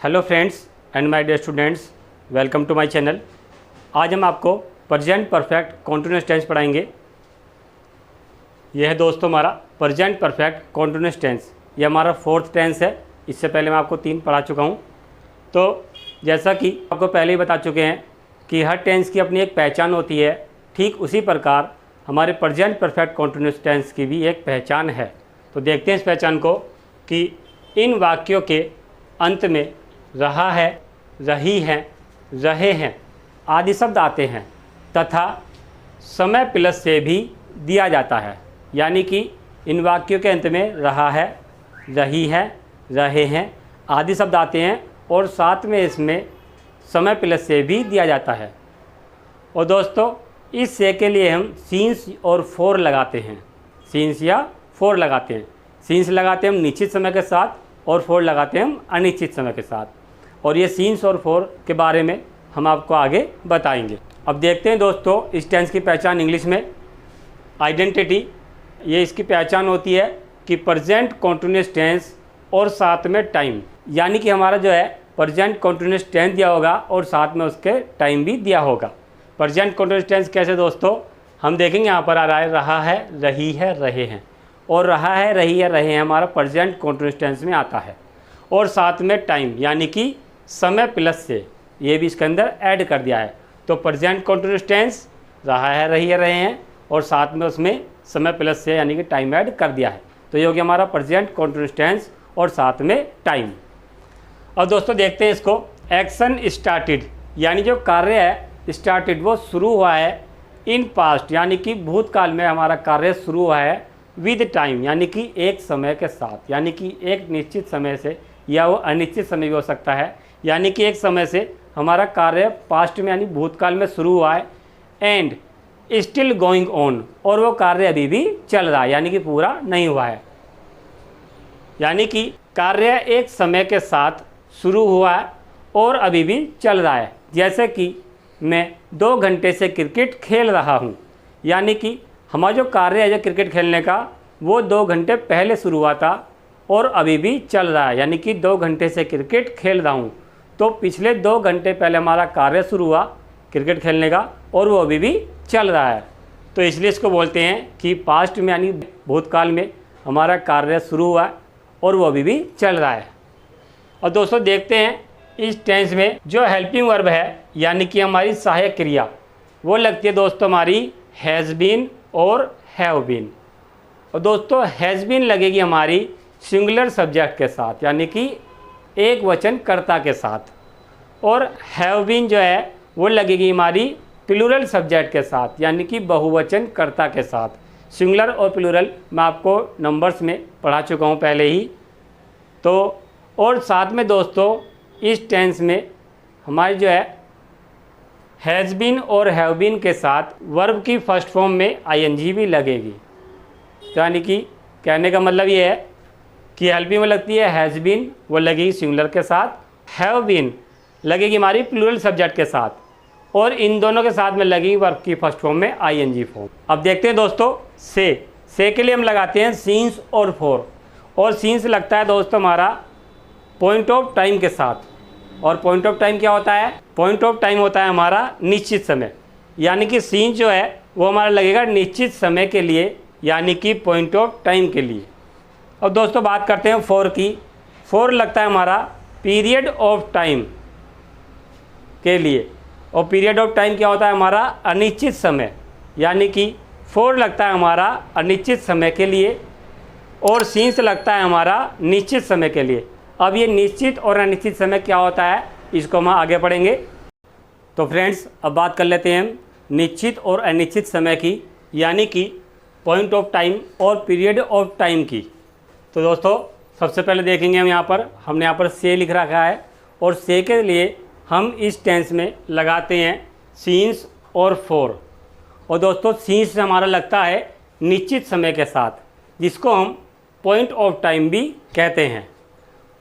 Hello friends and my dear students, welcome to my channel. आज हम आपको present perfect continuous tense पढ़ाएंगे। यह है दोस्तों हमारा प्रेजेंट परफेक्ट कॉन्टिन्यूअस टेंस। यह हमारा फोर्थ टेंस है। इससे पहले मैं आपको 3 पढ़ा चुका हूँ। तो जैसा कि आपको पहले ही बता चुके हैं कि हर टेंस की अपनी एक पहचान होती है, ठीक उसी प्रकार हमारे प्रेजेंट परफेक्ट कॉन्टिन्यूअस टेंस की भी एक पहचान है। तो देखते हैं इस पहचान को कि इन वाक्यों के अंत में रहा है, रही हैं, रहे हैं आदि शब्द आते हैं तथा समय प्लस से भी दिया जाता है। यानी कि इन वाक्यों के अंत में रहा है, रही है, रहे हैं आदि शब्द आते हैं और साथ में इसमें समय प्लस से भी दिया जाता है। और दोस्तों इस से के लिए हम सीन्स और फोर लगाते हैं। सीन्स या फोर लगाते हैं। सीन्स लगाते हैं हम निश्चित समय के साथ और फोर लगाते हैं हम अनिश्चित समय के साथ। और ये सीन्स और फोर के बारे में हम आपको आगे बताएंगे। अब देखते हैं दोस्तों इस टेंस की पहचान इंग्लिश में। आइडेंटिटी, ये इसकी पहचान होती है कि प्रेजेंट कॉन्टिन्यूअस टेंस और साथ में टाइम। यानी कि हमारा जो है प्रेजेंट कॉन्टिन्यूअस टेंस दिया होगा और साथ में उसके टाइम भी दिया होगा। प्रेजेंट कॉन्टिन्यूअस टेंस कैसे दोस्तों, हम देखेंगे यहाँ पर आ रहा है रहा है, रही है, रहे हैं। और रहा है, रही है, रहे हैं हमारा प्रेजेंट कॉन्टिन्यूअस टेंस में आता है। और साथ में टाइम यानी कि समय प्लस से ये भी इसके अंदर ऐड कर दिया है। तो प्रेजेंट कॉन्टिन्यूअस टेंस रहा है, रही है, रहे हैं और साथ में उसमें समय प्लस से यानी कि टाइम ऐड कर दिया है। तो ये हो गया हमारा प्रेजेंट कॉन्टिन्यूअस टेंस और साथ में टाइम। अब दोस्तों देखते हैं इसको। एक्शन स्टार्टेड, यानी जो कार्य है स्टार्टेड वो शुरू हुआ है इन पास्ट, यानी कि भूतकाल में हमारा कार्य शुरू हुआ है विद टाइम, यानी कि एक समय के साथ। यानी कि एक निश्चित समय से या वो अनिश्चित समय भी हो सकता है। यानी कि एक समय से हमारा कार्य पास्ट में यानी भूतकाल में शुरू हुआ है एंड स्टिल गोइंग ऑन, और वो कार्य अभी भी चल रहा है यानी कि पूरा नहीं हुआ है। यानी कि कार्य एक समय के साथ शुरू हुआ है और अभी भी चल रहा है। जैसे कि मैं 2 घंटे से क्रिकेट खेल रहा हूँ, यानी कि हमारा जो कार्य है जो क्रिकेट खेलने का वो 2 घंटे पहले शुरू हुआ था और अभी भी चल रहा है। यानी कि 2 घंटे से क्रिकेट खेल रहा हूँ, तो पिछले 2 घंटे पहले हमारा कार्य शुरू हुआ क्रिकेट खेलने का और वो अभी भी चल रहा है। तो इसलिए इसको बोलते हैं कि पास्ट में यानी भूतकाल में हमारा कार्य शुरू हुआ और वो अभी भी चल रहा है। और दोस्तों देखते हैं इस टेंस में जो हेल्पिंग वर्ब है यानी कि हमारी सहायक क्रिया वो लगती है दोस्तों हमारी हैज़ बीन और हैव बीन। और दोस्तों हैज़ बीन लगेगी हमारी सिंगुलर सब्जेक्ट के साथ यानी कि एक वचन कर्ता के साथ, और हैव बीन जो है वो लगेगी हमारी प्लूरल सब्जेक्ट के साथ यानी कि बहुवचन कर्ता के साथ। सिंगुलर और प्लूरल मैं आपको नंबर्स में पढ़ा चुका हूँ पहले ही। तो और साथ में दोस्तों इस टेंस में हमारी जो है हैज़ बीन और हैव बीन के साथ वर्ब की फर्स्ट फॉर्म में आईएनजी भी लगेगी। तो यानी कि कहने का मतलब ये है कि हेल्पिंग में लगती है हैज़ बीन, वो लगेगी सिंगुलर के साथ। हैव बीन लगेगी हमारी प्लूरल सब्जेक्ट के साथ, और इन दोनों के साथ में लगेगी वर्ब की फर्स्ट फॉर्म में आईएनजी फॉर्म। अब देखते हैं दोस्तों से के लिए हम लगाते हैं सीन्स और फोर। और सीन्स लगता है दोस्तों हमारा पॉइंट ऑफ टाइम के साथ। और पॉइंट ऑफ टाइम क्या होता है, पॉइंट ऑफ टाइम होता है हमारा निश्चित समय। यानी कि सीन जो है वो हमारा लगेगा निश्चित समय के लिए यानी कि पॉइंट ऑफ टाइम के लिए। अब दोस्तों बात करते हैं फोर की। फोर लगता है हमारा पीरियड ऑफ टाइम के लिए, और पीरियड ऑफ टाइम क्या होता है हमारा अनिश्चित समय। यानी कि फोर लगता है हमारा अनिश्चित समय के लिए और सीन्स लगता है हमारा निश्चित समय के लिए। अब ये निश्चित और अनिश्चित समय क्या होता है इसको हम आगे पढ़ेंगे। तो फ्रेंड्स अब बात कर लेते हैं हम निश्चित और अनिश्चित समय की, यानी कि पॉइंट ऑफ टाइम और पीरियड ऑफ टाइम की। तो दोस्तों सबसे पहले देखेंगे हम हमने यहाँ पर से लिख रखा है, और से के लिए हम इस टेंस में लगाते हैं सीन्स और फोर। और दोस्तों सीन्स हमारा लगता है निश्चित समय के साथ जिसको हम पॉइंट ऑफ टाइम भी कहते हैं,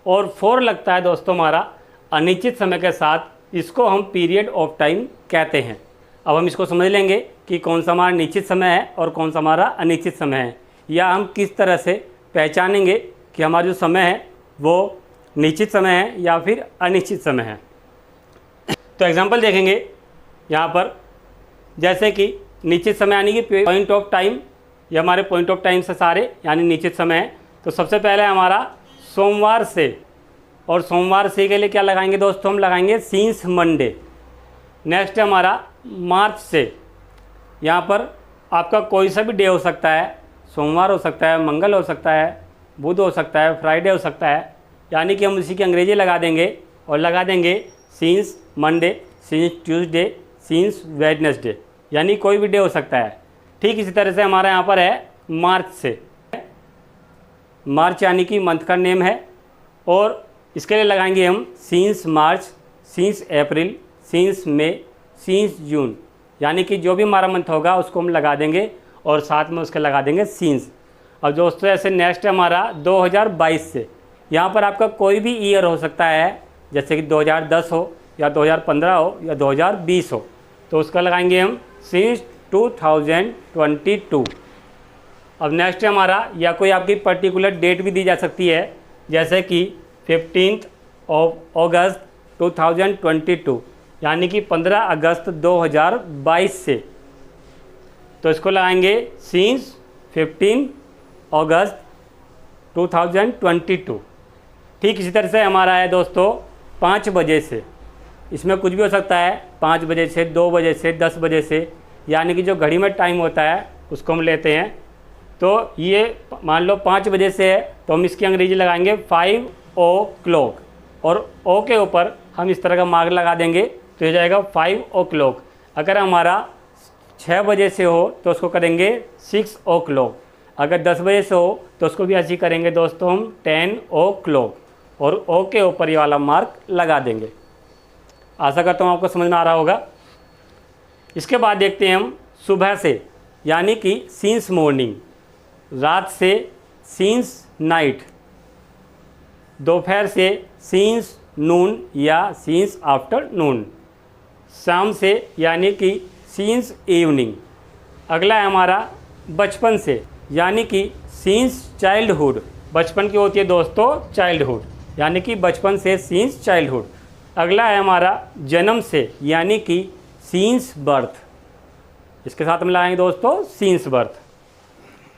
और फोर लगता है दोस्तों हमारा अनिश्चित समय के साथ इसको हम पीरियड ऑफ टाइम कहते हैं। अब हम इसको समझ लेंगे कि कौन सा हमारा निश्चित समय है और कौन सा हमारा अनिश्चित समय है, या हम किस तरह से पहचानेंगे कि हमारा जो समय है वो निश्चित समय है या फिर अनिश्चित समय है। तो एग्जांपल देखेंगे यहाँ पर, जैसे कि निश्चित समय यानी कि पॉइंट ऑफ टाइम, ये हमारे पॉइंट ऑफ टाइम से सारे यानी निश्चित समय है। तो सबसे पहले हमारा सोमवार से, और सोमवार से के लिए क्या लगाएंगे दोस्तों, हम लगाएंगे सिंस मंडे। नेक्स्ट है हमारा मार्च से, यहाँ पर आपका कोई सा भी डे हो सकता है, सोमवार हो सकता है, मंगल हो सकता है, बुध हो सकता है, फ्राइडे हो सकता है, यानी कि हम उसी की अंग्रेजी लगा देंगे और लगा देंगे since Monday, since Tuesday, since Wednesday, यानी कोई भी डे हो सकता है। ठीक इसी तरह से हमारा यहाँ पर है मार्च से, मार्च यानी कि मंथ का नेम है, और इसके लिए लगाएंगे हम since March, since April, since May, since June, यानी कि जो भी हमारा मंथ होगा उसको हम लगा देंगे और साथ में उसके लगा देंगे सिंस। अब दोस्तों ऐसे नेक्स्ट है हमारा 2022 से, यहाँ पर आपका कोई भी ईयर हो सकता है, जैसे कि 2010 हो या 2015 हो या 2020 हो, तो उसका लगाएंगे हम सिंस 2022। अब नेक्स्ट है हमारा, या कोई आपकी पर्टिकुलर डेट भी दी जा सकती है, जैसे कि 15 अगस्त 2022, यानी कि 15 अगस्त 2022 से, तो इसको लगाएंगे सिंस 15 अगस्त 2022। ठीक इसी तरह से हमारा है दोस्तों 5 बजे से, इसमें कुछ भी हो सकता है, 5 बजे से, 2 बजे से, 10 बजे से, यानी कि जो घड़ी में टाइम होता है उसको हम लेते हैं। तो ये मान लो 5 बजे से है, तो हम इसकी अंग्रेजी लगाएंगे 5 o'clock, और ओ के ऊपर हम इस तरह का मार्क लगा देंगे, तो ये जाएगा 5 o'clock। अगर हमारा 6 बजे से हो तो उसको करेंगे 6 o'clock, अगर 10 बजे से हो तो उसको भी ऐसे ही करेंगे दोस्तों हम 10 o'clock, और ओ के ऊपर ये वाला मार्क लगा देंगे। आशा करता हूँ आपको समझ में आ रहा होगा। इसके बाद देखते हैं हम सुबह से, यानी कि सिंस मॉर्निंग, रात से सिंस नाइट, दोपहर से सिंस नून या सिंस आफ्टरनून, शाम से यानी कि सिंस इवनिंग। अगला है हमारा बचपन से, यानी कि सिंस चाइल्डहुड, बचपन की होती है दोस्तों चाइल्डहुड, यानी कि बचपन से सिंस चाइल्डहुड। अगला है हमारा जन्म से, यानी कि सिंस बर्थ, इसके साथ हम लगाएंगे दोस्तों सिंस बर्थ।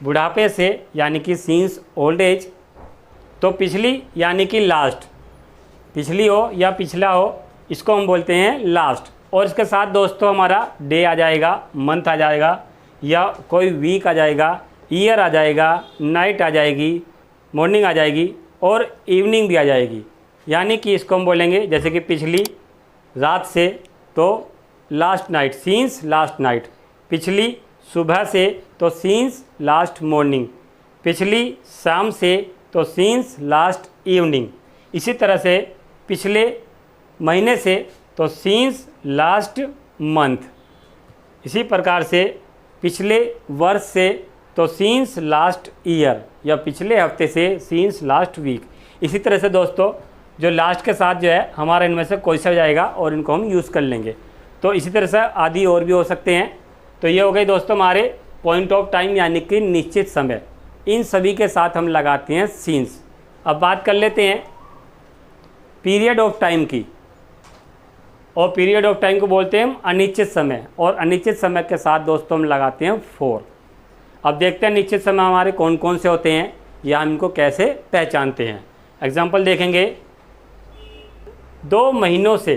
बुढ़ापे से, यानी कि सिंस ओल्ड एज, तो पिछली यानी कि लास्ट, पिछली हो या पिछला हो, इसको हम बोलते हैं लास्ट। और इसके साथ दोस्तों हमारा डे आ जाएगा, मंथ आ जाएगा, या कोई वीक आ जाएगा, ईयर आ जाएगा, नाइट आ जाएगी, मॉर्निंग आ जाएगी, और इवनिंग भी आ जाएगी, यानी कि इसको हम बोलेंगे जैसे कि पिछली रात से तो last night, since last night, पिछली सुबह से तो सिंस लास्ट मॉर्निंग, पिछली शाम से तो सिंस लास्ट इवनिंग। इसी तरह से पिछले महीने से तो सिंस लास्ट मंथ। इसी प्रकार से पिछले वर्ष से तो सिंस लास्ट ईयर, या पिछले हफ्ते से सिंस लास्ट वीक। इसी तरह से दोस्तों जो लास्ट के साथ जो है हमारा इनमें से कोई सा जाएगा और इनको हम यूज़ कर लेंगे। तो इसी तरह से आदि और भी हो सकते हैं। तो ये हो गई दोस्तों हमारे पॉइंट ऑफ टाइम, यानी कि निश्चित समय। इन सभी के साथ हम लगाते हैं सिंस। अब बात कर लेते हैं पीरियड ऑफ टाइम की, और पीरियड ऑफ टाइम को बोलते हैं हम अनिश्चित समय, और अनिश्चित समय के साथ दोस्तों हम लगाते हैं 4। अब देखते हैं निश्चित समय हमारे कौन कौन से होते हैं या हम इनको कैसे पहचानते हैं। एग्जाम्पल देखेंगे 2 महीनों से,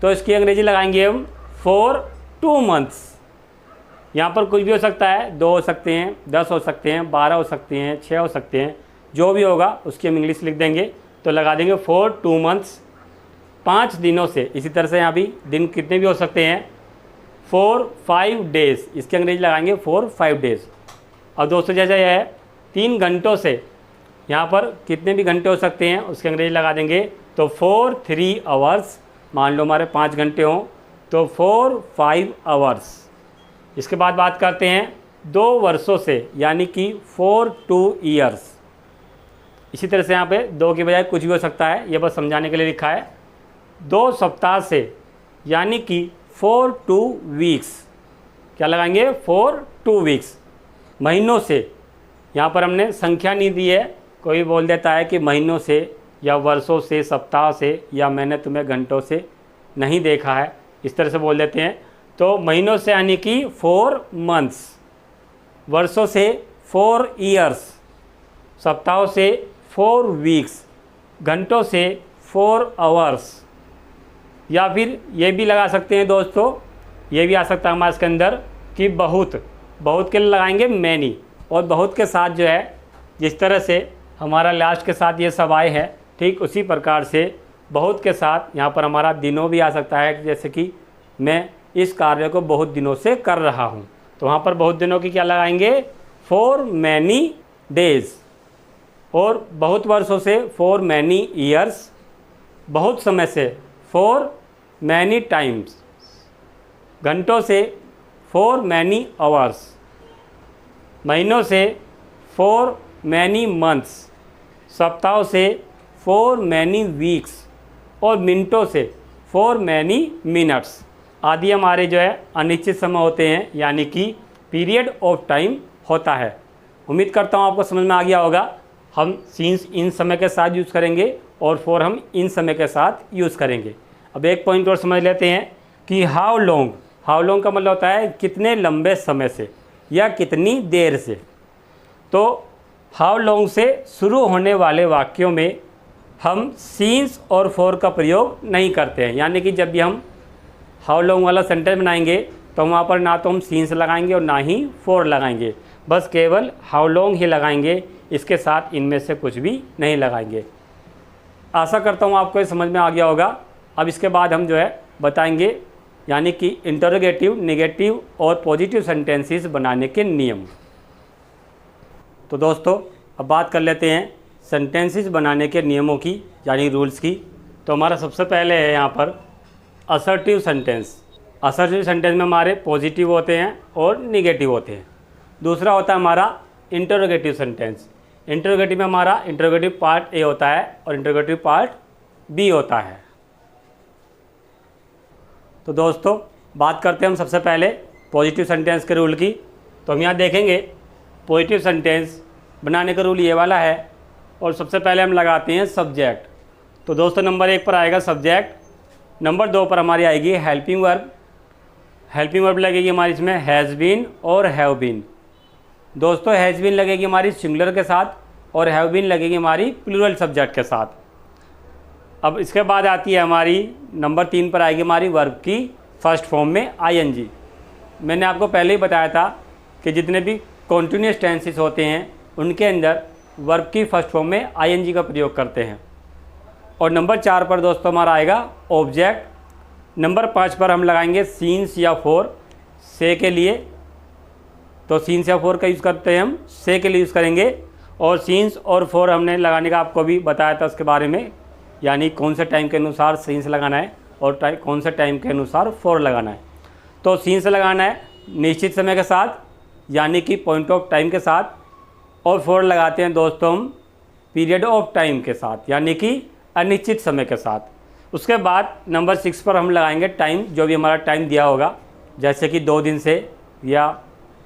तो इसकी अंग्रेजी लगाएंगे हम 4 2 months। यहाँ पर कुछ भी हो सकता है, 2 हो सकते हैं, 10 हो सकते हैं, 12 हो सकते हैं, 6 हो सकते हैं, जो भी होगा उसकी हम इंग्लिश लिख देंगे, तो लगा देंगे 4 2 months। 5 दिनों से, इसी तरह से यहाँ भी दिन कितने भी हो सकते हैं, 4 5 days, इसकी अंग्रेजी लगाएंगे 4 5 days। और दोस्तों जैसे यह है 3 घंटों से, यहाँ पर कितने भी घंटे हो सकते हैं उसकी अंग्रेजी लगा देंगे, तो 4 3 hours। मान लो हमारे 5 घंटे हों तो 4 5 hours। इसके बाद बात करते हैं 2 वर्षों से, यानी कि 4 2 years। इसी तरह से यहाँ पे 2 की बजाय कुछ भी हो सकता है, ये बस समझाने के लिए लिखा है। 2 सप्ताह से, यानी कि 4 2 weeks। क्या लगाएंगे, 4 2 weeks। महीनों से, यहाँ पर हमने संख्या नहीं दी है, कोई बोल देता है कि महीनों से या वर्षों से, सप्ताह से, या मैंने तुम्हें घंटों से नहीं देखा है, इस तरह से बोल देते हैं। तो महीनों से यानी कि 4 मंथ्स, वर्षों से 4 ईयर्स, सप्ताहों से 4 वीक्स, घंटों से 4 आवर्स। या फिर ये भी लगा सकते हैं दोस्तों, ये भी आ सकता है हमारे इसके अंदर कि बहुत, बहुत के लिए लगाएंगे मैनी, और बहुत के साथ जो है जिस तरह से हमारा लास्ट के साथ ये सब आए हैं, ठीक उसी प्रकार से बहुत के साथ यहाँ पर हमारा दिनों भी आ सकता है। जैसे कि मैं इस कार्य को बहुत दिनों से कर रहा हूँ, तो वहाँ पर बहुत दिनों की क्या लगाएंगे, 4 मैनी डेज। और बहुत वर्षों से 4 मैनी ईयर्स, बहुत समय से 4 मैनी टाइम्स, घंटों से 4 मैनी आवर्स, महीनों से 4 मैनी मंथ्स, सप्ताहों से 4 मैनी वीक्स, और मिनटों से 4 मैनी मिनट्स आदि हमारे जो है अनिश्चित समय होते हैं, यानी कि पीरियड ऑफ टाइम होता है। उम्मीद करता हूँ आपको समझ में आ गया होगा। हम सीन्स इन समय के साथ यूज़ करेंगे और फॉर हम इन समय के साथ यूज़ करेंगे। अब एक पॉइंट और समझ लेते हैं कि हाउ लॉन्ग, हाउ लॉन्ग का मतलब होता है कितने लंबे समय से या कितनी देर से। तो हाउ लॉन्ग से शुरू होने वाले वाक्यों में हम सीन्स और फॉर का प्रयोग नहीं करते हैं, यानी कि जब भी हम हाउ लॉन्ग वाला सेंटेंस बनाएंगे तो वहाँ पर ना तो हम सीन्स लगाएंगे और ना ही फॉर लगाएंगे, बस केवल हाउ लॉन्ग ही लगाएंगे, इसके साथ इनमें से कुछ भी नहीं लगाएंगे। आशा करता हूँ आपको ये समझ में आ गया होगा। अब इसके बाद हम जो है बताएंगे यानी कि इंटरोगेटिव, नेगेटिव और पॉजिटिव सेंटेंसेस बनाने के नियम। तो दोस्तों अब बात कर लेते हैं सेंटेंसेस बनाने के नियमों की, यानी रूल्स की। तो हमारा सबसे पहले है यहाँ पर असर्टिव सेंटेंस। असर्टिव सेंटेंस में हमारे पॉजिटिव होते हैं और निगेटिव होते हैं। दूसरा होता है हमारा इंटरोगेटिव सेंटेंस। इंटरोगेटिव में हमारा इंटरोगेटिव पार्ट ए होता है और इंटरोगेटिव पार्ट बी होता है। तो दोस्तों बात करते हैं हम सबसे पहले पॉजिटिव सेंटेंस के रूल की। तो हम यहाँ देखेंगे पॉजिटिव सेंटेंस बनाने का रूल ये वाला है, और सबसे पहले हम लगाते हैं सब्जेक्ट। तो दोस्तों नंबर 1 पर आएगा सब्जेक्ट, नंबर 2 पर हमारी आएगी हेल्पिंग वर्ब। हेल्पिंग वर्ब लगेगी हमारी इसमें हैज़ बीन और हैव बीन। दोस्तों हैज़ बीन लगेगी हमारी सिंगुलर के साथ और हैव बीन लगेगी हमारी प्लूरल सब्जेक्ट के साथ। अब इसके बाद आती है हमारी नंबर 3 पर आएगी हमारी वर्ब की फर्स्ट फॉर्म में आईएनजी। मैंने आपको पहले ही बताया था कि जितने भी कॉन्टिन्यूस टेंसेस होते हैं उनके अंदर वर्ब की फर्स्ट फॉर्म में आईएनजी का प्रयोग करते हैं। और नंबर 4 पर दोस्तों हमारा आएगा ऑब्जेक्ट। नंबर 5 पर हम लगाएंगे सीन्स या फॉर, से के लिए। तो सीन्स या फॉर का यूज़ करते हैं हम, से के लिए यूज़ करेंगे। और सीन्स और फॉर हमने लगाने का आपको भी बताया था उसके बारे में, यानी कौन से टाइम के अनुसार सीन्स लगाना है और कौन से टाइम के अनुसार फॉर लगाना है। तो सीन्स लगाना है निश्चित समय के साथ, यानी कि पॉइंट ऑफ टाइम के साथ, और फॉर लगाते हैं दोस्तों हम पीरियड ऑफ टाइम के साथ, यानी कि अनिश्चित समय के साथ। उसके बाद नंबर 6 पर हम लगाएंगे टाइम, जो भी हमारा टाइम दिया होगा, जैसे कि 2 दिन से या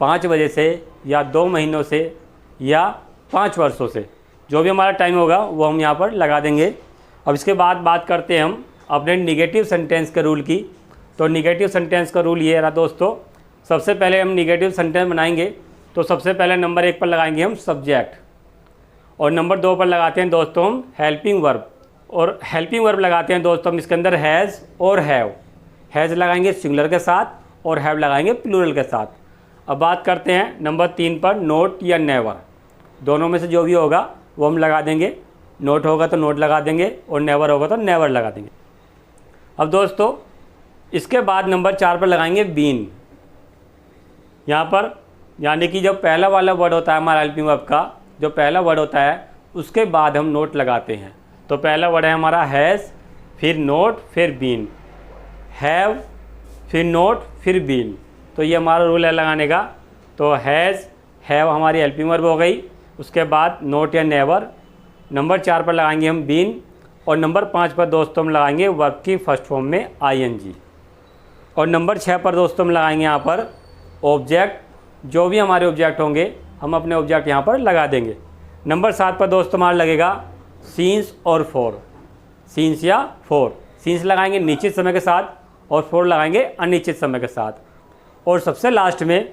5 बजे से या 2 महीनों से या 5 वर्षों से, जो भी हमारा टाइम होगा वो हम यहाँ पर लगा देंगे। अब इसके बाद बात करते हैं हम अपने निगेटिव सेंटेंस के रूल की। तो निगेटिव सेंटेंस का रूल ये रहा दोस्तों, सबसे पहले हम निगेटिव सेंटेंस बनाएंगे तो सबसे पहले नंबर 1 पर लगाएंगे हम सब्जेक्ट, और नंबर 2 पर लगाते हैं दोस्तों हम हेल्पिंग वर्ब। और हेल्पिंग वर्ब लगाते हैं दोस्तों हम इसके अंदर हैज़ और हैव। हैज़ लगाएंगे सिंगुलर के साथ और हैव लगाएंगे प्लूरल के साथ। अब बात करते हैं नंबर 3 पर नोट या नेवर। दोनों में से जो भी होगा वो हम लगा देंगे। नोट होगा तो नोट लगा देंगे और नेवर होगा तो नेवर लगा देंगे। अब दोस्तों इसके बाद नंबर 4 पर लगाएंगे बीन। यहाँ पर यानी कि जो पहला वाला वर्ड होता है हमारा हेल्पिंग वर्ब का, जो पहला वर्ड होता है उसके बाद हम नोट लगाते हैं। तो पहला वर्ड है हमारा हैज़, फिर नोट, फिर बीन, हैव, फिर नोट, फिर बीन। तो ये हमारा रूल है लगाने का। तो हैज़, हैव हमारी हेल्पिंग वर्ब हो गई, उसके बाद नोट या नेवर। नंबर 4 पर लगाएंगे हम बीन, और नंबर 5 पर दोस्तों हम लगाएंगे वर्ब की फर्स्ट फॉर्म में आईएनजी। और नंबर 6 पर दोस्तों हम लगाएंगे यहाँ पर ऑब्जेक्ट। जो भी हमारे ऑब्जेक्ट होंगे हम अपने ऑब्जेक्ट यहाँ पर लगा देंगे। नंबर 7 पर दोस्तों हमारा लगेगा सीन्स और फॉर, सीन्स या फॉर। सीन्स लगाएंगे निश्चित समय के साथ और फॉर लगाएंगे अनिश्चित समय के साथ। और सबसे लास्ट में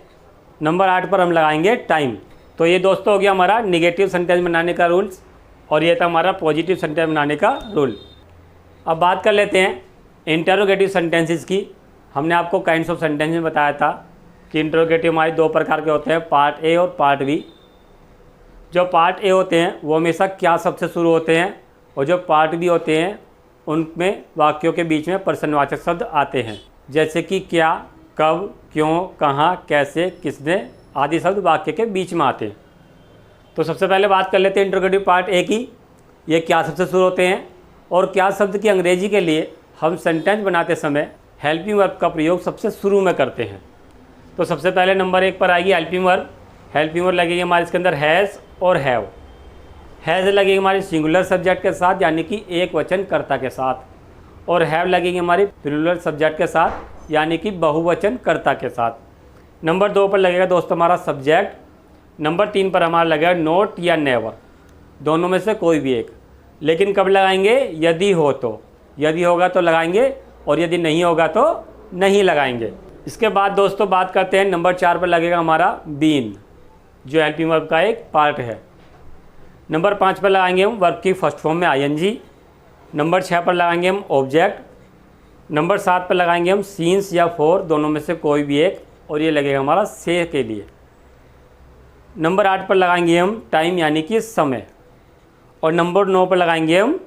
नंबर 8 पर हम लगाएंगे टाइम। तो ये दोस्तों हो गया हमारा निगेटिव सेंटेंस बनाने का रूल्स और ये था हमारा पॉजिटिव सेंटेंस बनाने का रूल। अब बात कर लेते हैं इंटरोगेटिव सेंटेंसेस की। हमने आपको काइंड्स ऑफ सेंटेंस में बताया था कि इंटरोगेटिव हमारे 2 प्रकार के होते हैं, पार्ट ए और पार्ट बी। जो पार्ट ए होते हैं वो हमेशा क्या शब्द से शुरू होते हैं और जो पार्ट बी होते हैं उनमें वाक्यों के बीच में प्रश्नवाचक शब्द आते हैं, जैसे कि क्या, कब, क्यों, कहाँ, कैसे, किसने आदि शब्द वाक्य के बीच में आते हैं। तो सबसे पहले बात कर लेते हैं इंटरोगेटिव पार्ट ए की। ये क्या शब्द से शुरू होते हैं और क्या शब्द की अंग्रेजी के लिए हम सेंटेंस बनाते समय हेल्पिंग वर्ब का प्रयोग सबसे शुरू में करते हैं। तो सबसे पहले नंबर 1 पर आएगी हेल्पिंग वर्ब। हेल्पिंग वर्ब लगेगी हमारे इसके अंदर हैज़ और हैव। हैज़ लगेगी हमारी सिंगुलर सब्जेक्ट के साथ यानी कि एक वचन कर्ता के साथ, और हैव लगेगी हमारी प्लूरल सब्जेक्ट के साथ यानी कि बहुवचन कर्ता के साथ। नंबर 2 पर लगेगा दोस्तों हमारा सब्जेक्ट। नंबर 3 पर हमारा लगेगा नोट या नेवर, दोनों में से कोई भी एक। लेकिन कब लगाएंगे? यदि हो तो, यदि होगा तो लगाएंगे और यदि नहीं होगा तो नहीं लगाएंगे। इसके बाद दोस्तों बात करते हैं नंबर 4 पर लगेगा हमारा बीन, जो हेल्पिंग वर्ब का एक पार्ट है। नंबर 5 पर लगाएंगे हम वर्ब की फर्स्ट फॉर्म में आईएनजी। नंबर 6 पर लगाएंगे हम ऑब्जेक्ट। नंबर 7 पर लगाएंगे हम सीन्स या फॉर, दोनों में से कोई भी एक, और ये लगेगा हमारा से के लिए। नंबर 8 पर लगाएंगे हम टाइम यानी कि समय, और नंबर 9 पर लगाएंगे हम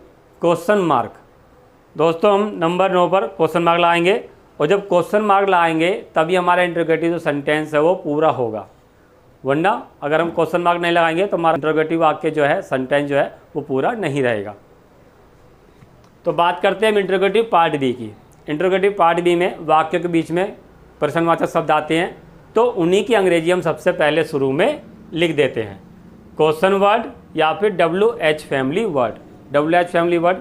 क्वेश्चन मार्क। दोस्तों हम नंबर 9 पर क्वेश्चन मार्क लगाएंगे, और जब क्वेश्चन मार्क लगाएंगे तभी हमारा इंटरोगेटिव जो सेंटेंस है वो पूरा होगा, वरना अगर हम क्वेश्चन मार्क नहीं लगाएंगे तो हमारा इंटरोगेटिव वाक्य जो है, सेंटेंस जो है वो पूरा नहीं रहेगा। तो बात करते हैं हम इंटरोगेटिव पार्ट बी की। इंटरोगेटिव पार्ट बी में वाक्यों के बीच में प्रश्नवाचक शब्द आते हैं, तो उन्हीं की अंग्रेजी हम सबसे पहले शुरू में लिख देते हैं, क्वेश्चन वर्ड या फिर WH family word. WH family word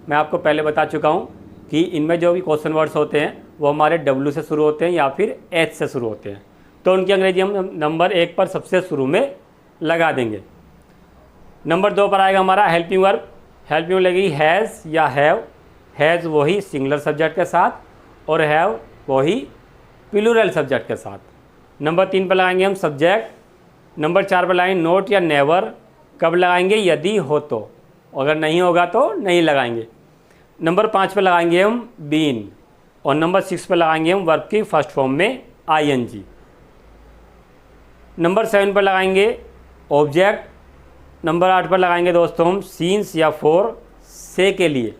मैं आपको पहले बता चुका हूँ कि इनमें जो भी क्वेश्चन वर्ड्स होते हैं वो हमारे W से शुरू होते हैं या फिर H से शुरू होते हैं, तो उनकी अंग्रेजी हम नंबर 1 पर सबसे शुरू में लगा देंगे। नंबर 2 पर आएगा हमारा हेल्पिंग वर्ब। हेल्पिंग वर्ब लगेगी हैज़ या हैव। हैज़ वही सिंगुलर सब्जेक्ट के साथ और हैव वही प्लूरल सब्जेक्ट के साथ। नंबर 3 पर लगाएंगे हम सब्जेक्ट। नंबर 4 पर लगाएंगे नोट या नेवर। कब लगाएंगे? यदि हो तो, अगर नहीं होगा तो नहीं लगाएंगे। नंबर 5 पर लगाएंगे हम बीन, और नंबर 6 पर लगाएंगे हम वर्ब की फर्स्ट फॉर्म में आईएनजी। नंबर 7 पर लगाएंगे ऑब्जेक्ट। नंबर 8 पर लगाएंगे दोस्तों हम सीन्स या फॉर, से के लिए,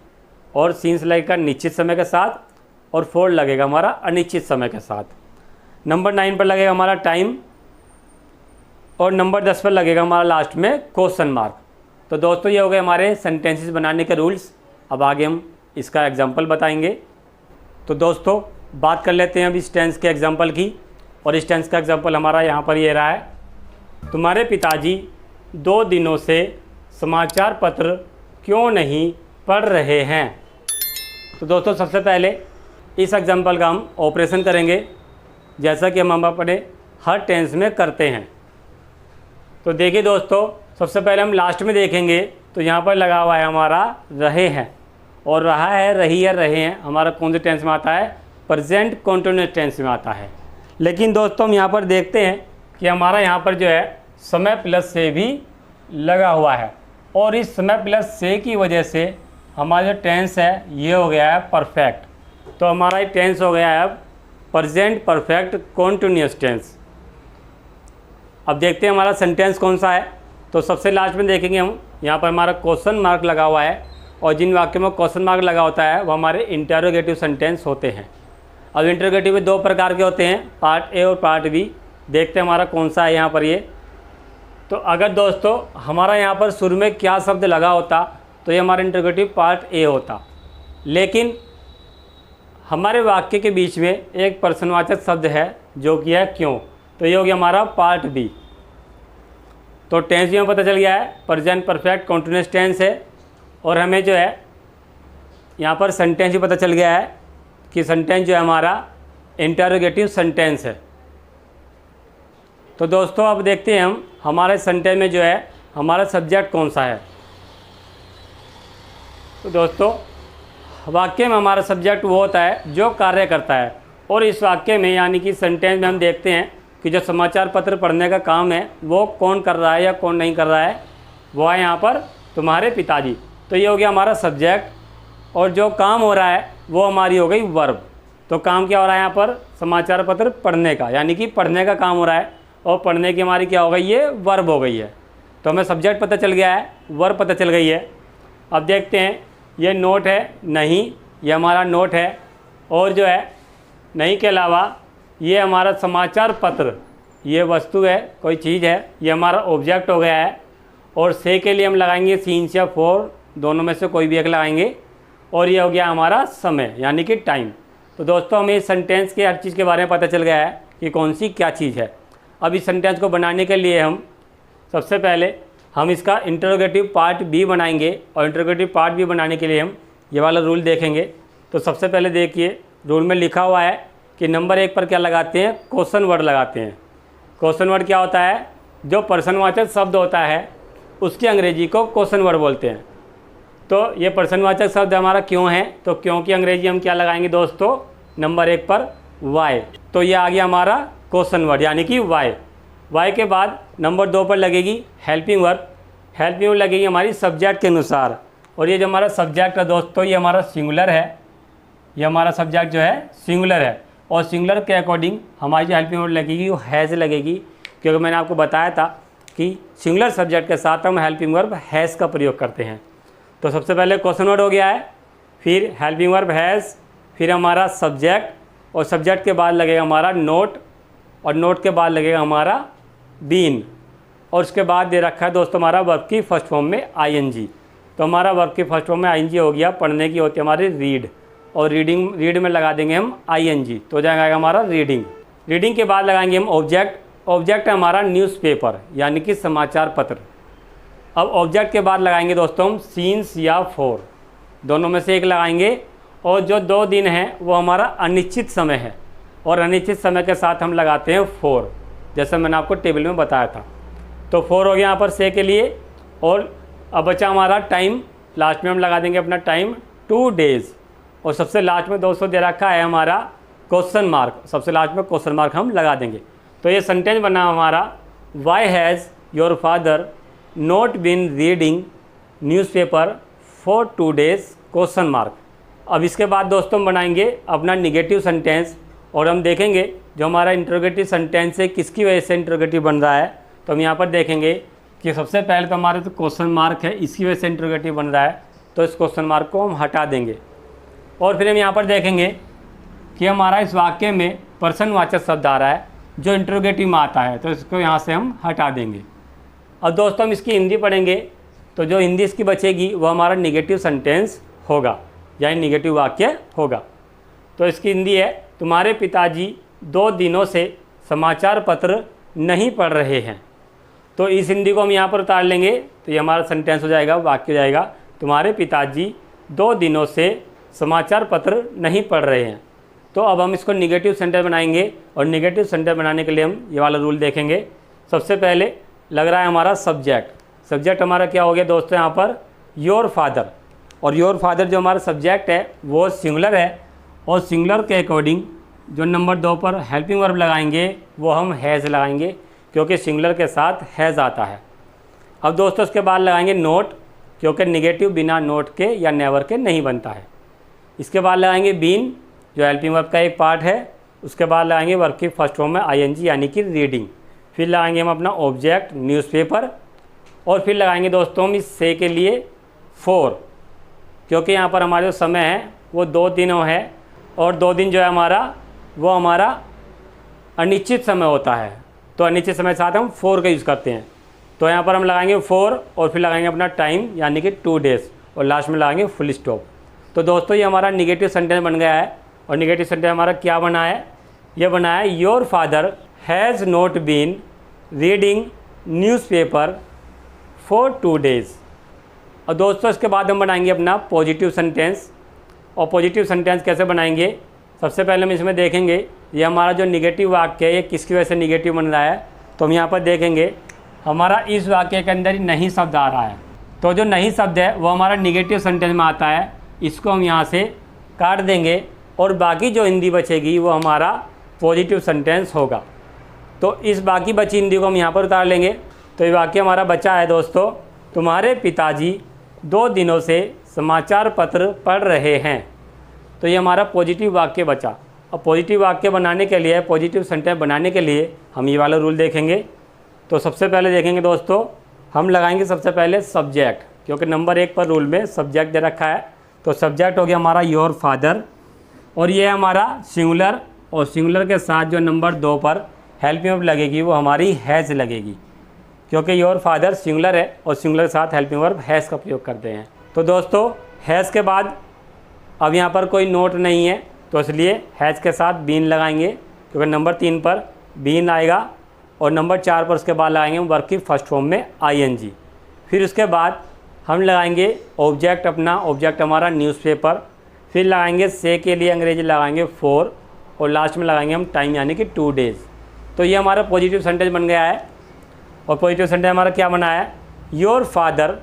और सीन्स लगेगा निश्चित समय के साथ और फॉर लगेगा हमारा अनिश्चित समय के साथ। नंबर 9 पर लगेगा हमारा टाइम, और नंबर 10 पर लगेगा हमारा लास्ट में क्वेश्चन मार्क। तो दोस्तों ये हो गए हमारे सेंटेंसेस बनाने के रूल्स। अब आगे हम इसका एग्जाम्पल बताएंगे। तो दोस्तों बात कर लेते हैं अब इस टेंस के एग्जाम्पल की, और इस टेंस का एग्जाम्पल हमारा यहाँ पर ये रहा है, तुम्हारे पिताजी 2 दिनों से समाचार पत्र क्यों नहीं पढ़ रहे हैं। तो दोस्तों सबसे पहले इस एग्जाम्पल का हम ऑपरेशन करेंगे, जैसा कि हम अपने हर टेंस में करते हैं। तो देखिए दोस्तों, सबसे पहले हम लास्ट में देखेंगे तो यहाँ पर लगा हुआ है हमारा रहे हैं, और रहा है, रही है, रहे हैं हमारा कौन से टेंस में आता है? प्रेजेंट कंटिन्यूअस टेंस में आता है। लेकिन दोस्तों हम यहाँ पर देखते हैं कि हमारा यहाँ पर जो है समय प्लस से भी लगा हुआ है, और इस समय प्लस से की वजह से हमारा जो टेंस है ये हो गया है परफेक्ट। तो हमारा ये टेंस हो गया है अब प्रेजेंट परफेक्ट कंटिन्यूअस टेंस। अब देखते हैं हमारा सेंटेंस कौन सा है। तो सबसे लास्ट में देखेंगे हम, यहाँ पर हमारा क्वेश्चन मार्क लगा हुआ है, और जिन वाक्यों में क्वेश्चन मार्क लगा होता है वो हमारे इंटरोगेटिव सेंटेंस होते हैं। अब इंटरोगेटिव में 2 प्रकार के होते हैं, पार्ट ए और पार्ट बी। देखते हैं हमारा कौन सा है यहाँ पर ये। तो अगर दोस्तों हमारा यहाँ पर शुरू में क्या शब्द लगा होता तो ये हमारा इंटरोगेटिव पार्ट ए होता, लेकिन हमारे वाक्य के बीच में एक प्रश्नवाचक शब्द है जो कि है क्यों, तो ये हो गया हमारा पार्ट बी। तो टेंस भी हमें पता चल गया है प्रेजेंट परफेक्ट कंटिन्यूअस टेंस है, और हमें जो है यहाँ पर सेंटेंस भी पता चल गया है कि सेंटेंस जो है हमारा इंटरोगेटिव सेंटेंस है। तो दोस्तों अब देखते हैं हम हमारे सेंटेंस में जो है हमारा सब्जेक्ट कौन सा है। तो दोस्तों वाक्य में हमारा सब्जेक्ट वो होता है जो कार्य करता है, और इस वाक्य में यानी कि सेंटेंस में हम देखते हैं कि जो समाचार पत्र पढ़ने का काम है वो कौन कर रहा है या कौन नहीं कर रहा है, वो है यहाँ पर तुम्हारे पिताजी। तो ये हो गया हमारा सब्जेक्ट, और जो काम हो रहा है वो हमारी हो गई वर्ब। तो काम क्या हो रहा है यहाँ पर, समाचार पत्र पढ़ने का, यानी कि पढ़ने का काम हो रहा है, और पढ़ने की हमारी क्या हो गई, ये वर्ब हो गई है। तो हमें सब्जेक्ट पता चल गया है, वर्ब पता चल गई है। अब देखते हैं, ये नोट है नहीं, ये हमारा नोट है, और जो है नहीं के अलावा ये हमारा समाचार पत्र, ये वस्तु है, कोई चीज़ है, ये हमारा ऑब्जेक्ट हो गया है। और से के लिए हम लगाएंगे सीन्स या फोर, दोनों में से कोई भी एक लगाएंगे। और ये हो गया हमारा समय यानी कि टाइम। तो दोस्तों हमें इस सेंटेंस के हर चीज़ के बारे में पता चल गया है कि कौन सी क्या चीज़ है। अब इस सेंटेंस को बनाने के लिए हम सबसे पहले हम इसका इंटरोगेटिव पार्ट भी बनाएंगे, और इंटरोगेटिव पार्ट भी बनाने के लिए हम ये वाला रूल देखेंगे। तो सबसे पहले देखिए, रूल में लिखा हुआ है कि नंबर 1 पर क्या लगाते हैं, क्वेश्चन वर्ड लगाते हैं। क्वेश्चन वर्ड क्या होता है, जो प्रश्नवाचक शब्द होता है उसकी अंग्रेजी को क्वेश्चन वर्ड बोलते हैं। तो ये प्रश्नवाचक शब्द हमारा क्यों है, तो क्योंकि अंग्रेजी हम क्या लगाएंगे दोस्तों, नंबर 1 पर वाई। तो ये आ गया हमारा क्वेश्चन वर्ड यानी कि वाई। वाई के बाद नंबर 2 पर लगेगी हेल्पिंग वर्ब। हेल्पिंग वर्ब लगेगी हमारी सब्जेक्ट के अनुसार, और ये जो हमारा सब्जेक्ट है दोस्तों ये हमारा सिंगुलर है, ये हमारा सब्जेक्ट जो है सिंगुलर है, और सिंगुलर के अकॉर्डिंग हमारी जो हेल्पिंग वर्ब लगेगी वो हैज़ लगेगी, क्योंकि मैंने आपको बताया था कि सिंगुलर सब्जेक्ट के साथ हम हेल्पिंग वर्ब हैज़ का प्रयोग करते हैं। तो सबसे पहले क्वेश्चन वर्ड हो गया है, फिर हेल्पिंग वर्ब हैज़, फिर हमारा सब्जेक्ट, और सब्जेक्ट के बाद लगेगा हमारा नोट, और नोट के बाद लगेगा हमारा बीन, और उसके बाद दे रखा है दोस्तों हमारा वर्ब की फर्स्ट फॉर्म में आईएनजी। तो हमारा वर्ब की फर्स्ट फॉर्म में आईएनजी हो गया, पढ़ने की होती है हमारी रीड, और रीड में लगा देंगे हम आईएनजी, तो हो जाएगा हमारा रीडिंग। रीडिंग के बाद लगाएंगे हम ऑब्जेक्ट। ऑब्जेक्ट है हमारा न्यूज़पेपर यानी कि समाचार पत्र। अब ऑब्जेक्ट के बाद लगाएंगे दोस्तों हम सीन्स या फोर, दोनों में से एक लगाएंगे। और जो 2 दिन है वो हमारा अनिश्चित समय है, और अनिश्चित समय के साथ हम लगाते हैं फोर, जैसे मैंने आपको टेबल में बताया था। तो 4 हो गया यहाँ पर से के लिए। और अब बचा हमारा टाइम, लास्ट में हम लगा देंगे अपना टाइम 2 डेज़, और सबसे लास्ट में दोस्तों दे रखा है हमारा क्वेश्चन मार्क, सबसे लास्ट में क्वेश्चन मार्क हम लगा देंगे। तो ये सेंटेंस बना हमारा, why has your father not been reading newspaper for 2 days question mark. अब इसके बाद दोस्तों हम बनाएंगे अपना निगेटिव सेंटेंस, और हम देखेंगे जो हमारा इंटरोगेटिव सेंटेंस है किसकी वजह से इंटरोगेटिव बन रहा है। तो हम यहाँ पर देखेंगे कि सबसे पहले तो हमारे तो क्वेश्चन मार्क है, इसकी वजह से इंटरोगेटिव बन रहा है, तो इस क्वेश्चन मार्क को हम हटा देंगे। और फिर हम यहाँ पर देखेंगे कि हमारा इस वाक्य में पर्सनवाचक शब्द आ रहा है जो इंटरोगेटिव में आता है, तो इसको यहाँ से हम हटा देंगे। अब दोस्तों हम इसकी हिंदी पढ़ेंगे, तो जो हिंदी इसकी बचेगी वो हमारा निगेटिव सेंटेंस होगा, यानी निगेटिव वाक्य होगा। तो इसकी हिंदी है, तुम्हारे पिताजी 2 दिनों से समाचार पत्र नहीं पढ़ रहे हैं। तो इस हिंदी को हम यहाँ पर उतार लेंगे, तो ये हमारा सेंटेंस हो जाएगा, वाक्य हो जाएगा, तुम्हारे पिताजी 2 दिनों से समाचार पत्र नहीं पढ़ रहे हैं। तो अब हम इसको निगेटिव सेंटेंस बनाएंगे, और निगेटिव सेंटेंस बनाने के लिए हम ये वाला रूल देखेंगे। सबसे पहले लग रहा है हमारा सब्जेक्ट। सब्जेक्ट हमारा क्या हो गया दोस्तों यहाँ पर, योर फादर, और योर फादर जो हमारा सब्जेक्ट है वो सिंगुलर है, और सिंगुलर के अकॉर्डिंग जो नंबर 2 पर हेल्पिंग वर्ब लगाएंगे वो हम हैज़ लगाएंगे, क्योंकि सिंगुलर के साथ हैज़ आता है। अब दोस्तों उसके बाद लगाएंगे नोट, क्योंकि निगेटिव बिना नोट के या नेवर के नहीं बनता है। इसके बाद लगाएंगे बीन जो हेल्पिंग वर्ब का एक पार्ट है। उसके बाद लगाएंगे वर्ब की फर्स्ट फॉर्म में आईएनजी यानी कि रीडिंग। फिर लगाएंगे हम अपना ऑब्जेक्ट न्यूज़पेपर, और फिर लगाएंगे दोस्तों हम इस से के लिए 4, क्योंकि यहाँ पर हमारे जो समय है वो 2 दिनों है, और 2 दिन जो है हमारा वो हमारा अनिश्चित समय होता है। तो अनिश्चित समय के साथ हम 4 का यूज़ करते हैं। तो यहाँ पर हम लगाएंगे 4, और फिर लगाएंगे अपना टाइम यानी कि 2 डेज़, और लास्ट में लगाएंगे फुल स्टॉप। तो दोस्तों ये हमारा निगेटिव सेंटेंस बन गया है। और निगेटिव सेंटेंस हमारा क्या बना है, ये बना है, your father has not been reading newspaper for 2 days. और दोस्तों इसके बाद हम बनाएंगे अपना पॉजिटिव सेंटेंस। और पॉजिटिव सेंटेंस कैसे बनाएंगे, सबसे पहले हम इसमें देखेंगे ये हमारा जो निगेटिव वाक्य है ये किसकी वजह से निगेटिव बन रहा है। तो हम यहाँ पर देखेंगे हमारा इस वाक्य के अंदर ही नहीं शब्द आ रहा है, तो जो नहीं शब्द है वो हमारा निगेटिव सेंटेंस में आता है, इसको हम यहाँ से काट देंगे और बाकी जो हिंदी बचेगी वो हमारा पॉजिटिव सेंटेंस होगा। तो इस बाकी बची हिंदी को हम यहाँ पर उतार लेंगे। तो ये वाक्य हमारा बचा है दोस्तों, तुम्हारे पिताजी 2 दिनों से समाचार पत्र पढ़ रहे हैं। तो ये हमारा पॉजिटिव वाक्य बचा। अब पॉजिटिव वाक्य बनाने के लिए, पॉजिटिव सेंटेंस बनाने के लिए हम ये वाला रूल देखेंगे। तो सबसे पहले देखेंगे दोस्तों, हम लगाएंगे सबसे पहले सब्जेक्ट, क्योंकि नंबर 1 पर रूल में सब्जेक्ट दे रखा है। तो सब्जेक्ट हो गया हमारा योर फादर, और ये हमारा सिंगुलर, और सिंगुलर के साथ जो नंबर 2 पर हेल्पिंग वर्ब लगेगी वो हमारी हैज़ लगेगी, क्योंकि योर फादर सिंगुलर है और सिंगुलर के साथ हेल्पिंग वर्ब हैज़ का प्रयोग करते हैं। तो दोस्तों हैज़ के बाद अब यहाँ पर कोई नोट नहीं है, तो इसलिए हैज़ के साथ बीन लगाएंगे, क्योंकि नंबर 3 पर बीन आएगा, और नंबर 4 पर उसके बाद लगाएंगे वर्ब की फर्स्ट फॉर्म में ING। फिर उसके बाद हम लगाएंगे ऑब्जेक्ट, अपना ऑब्जेक्ट हमारा न्यूज़पेपर। फिर लगाएंगे से के लिए अंग्रेजी लगाएंगे 4, और लास्ट में लगाएंगे हम टाइम यानी कि 2 डेज़। तो ये हमारा पॉजिटिव सेंटेंस बन गया है। और पॉजिटिव सेंटेंस हमारा क्या बना है, your father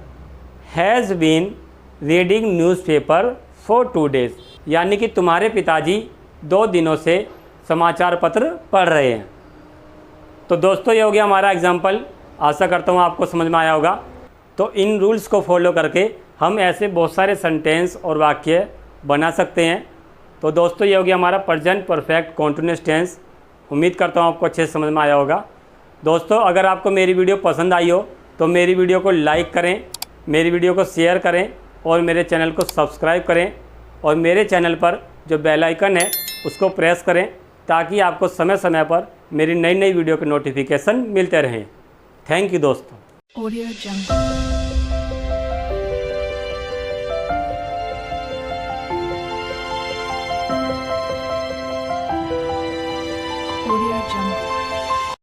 has been reading newspaper for 2 days, यानी कि तुम्हारे पिताजी 2 दिनों से समाचार पत्र पढ़ रहे हैं। तो दोस्तों ये हो गया हमारा एग्जाम्पल। आशा करता हूँ आपको समझ में आया होगा। तो इन रूल्स को फॉलो करके हम ऐसे बहुत सारे सेंटेंस और वाक्य बना सकते हैं। तो दोस्तों ये हो गया हमारा प्रेजेंट परफेक्ट कॉन्टिन्यूअस टेंस। उम्मीद करता हूँ आपको अच्छे से समझ में आया होगा। दोस्तों अगर आपको मेरी वीडियो पसंद आई हो तो मेरी वीडियो को लाइक करें, मेरी वीडियो को शेयर करें, और मेरे चैनल को सब्सक्राइब करें, और मेरे चैनल पर जो बेल आइकन है उसको प्रेस करें, ताकि आपको समय समय पर मेरी नई वीडियो के नोटिफिकेशन मिलते रहें। थैंक यू दोस्तों।